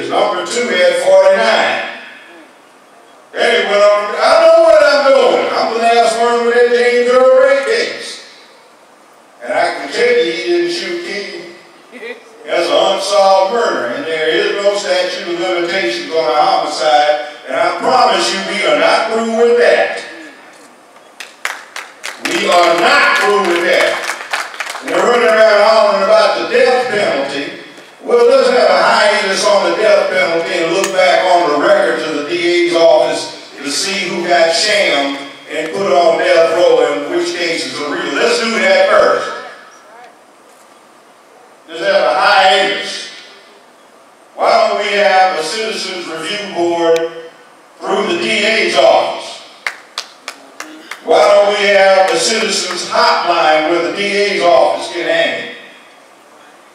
years. Number 2 had 49. Then he went on, I know what I'm doing. I'm the last one with that James Earl Ray case. And I can tell you he didn't shoot King. That's an unsolved murder, and there is no statute of limitations on a homicide, and I promise you we are not through with that. We are not through with that. And they're running around hollering about the death penalty. Well, let's have a hiatus on the death penalty and look back on the records of the DA's office to see who got shammed and put on death row and which cases are real. Let's do that first. Let's have a hiatus. Why don't we have a citizens review board through the DA's office? Why don't we have a citizens hotline where the DA's office can handle it?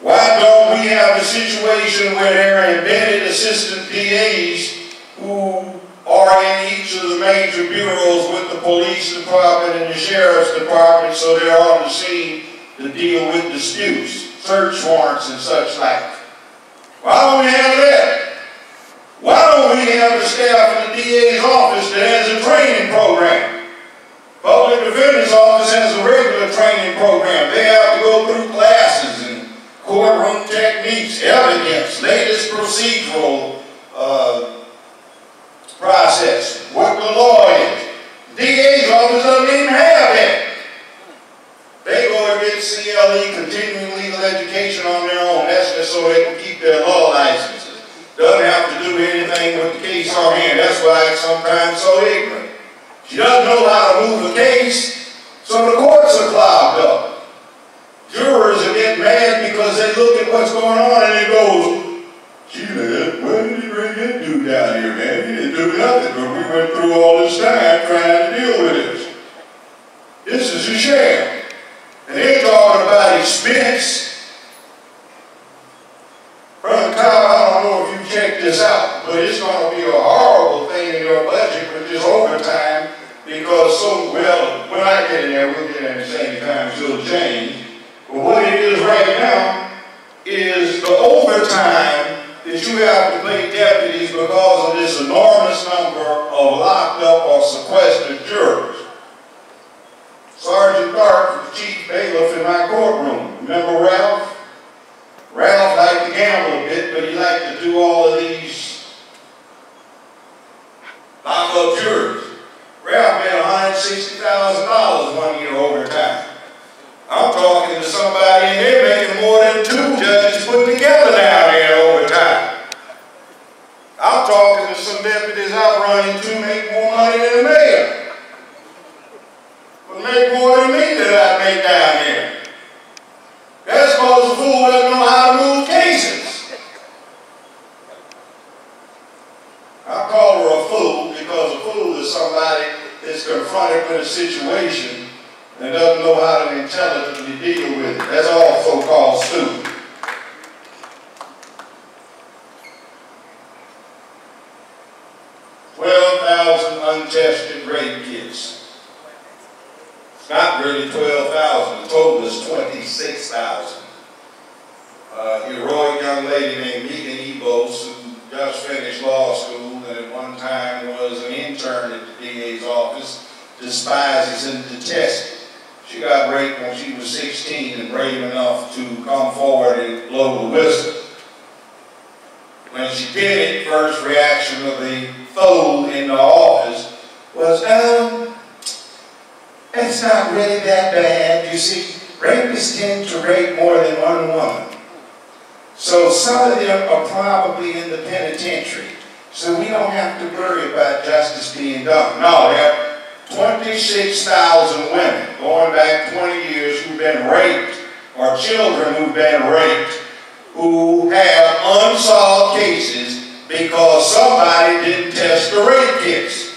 Why don't we have a situation where there are embedded assistant DAs who are in each of the major bureaus with the police department and the sheriff's department, so they're on the scene to deal with disputes, search warrants and such like? Why don't we have that? Why don't we have the staff in the DA's office that has a training program? Public Defender's Office has a regular training program. They have to go through classes and courtroom techniques, evidence, latest procedural process, what the law is. The DA's office doesn't even have that. They go and get CLE, continuing legal education, on their own. That's just so they can keep their law licenses. Doesn't have to do anything with the case on hand. That's why it's sometimes so ignorant. She doesn't know how to move a case, so the courts are clogged up. Jurors are getting mad because they look at what's going on and it goes, gee, man, why did he bring that dude down here, man? He didn't do nothing, but we went through all this time trying to deal with this. This is a sham. And they're talking about expense. From the top, I don't know if you checked this out, but it's going to be a horrible thing in your budget with this overtime because when I get in there, we'll get in at the same time, so it'll change. But what it is right now is the overtime that you have to pay deputies because of this enormous number of locked up or sequestered jurors. Sergeant Dark was chief bailiff in my courtroom. Remember Ralph? Ralph liked to gamble a bit, but he liked to do all of these lock-up jurors. Ralph made $160,000 one year overtime. I'm talking to somebody and they're making more than 2 judges put together down there overtime. I'm talking to some deputies I've run into make more money than the mayor. But make more than me that I make down here. That's because the fool doesn't know how to move cases. I call her a fool because a fool is somebody that's confronted with a situation and doesn't know how to intelligently deal with it. That's all so-called stupid. Untested rape kits. It's not really 12,000. The total is 26,000. Heroic young lady named Megan Ebos, who just finished law school and at one time was an intern at the DA's office, despises and detests it. She got raped when she was 16 and brave enough to come forward and blow the whistle. When she did it, first reaction of the fool in the office was, it's not really that bad. You see, rapists tend to rape more than one woman. So some of them are probably in the penitentiary. So we don't have to worry about justice being done. No, there are 26,000 women going back 20 years who've been raped, or children who've been raped, who have unsolved cases because somebody didn't test the rape kits.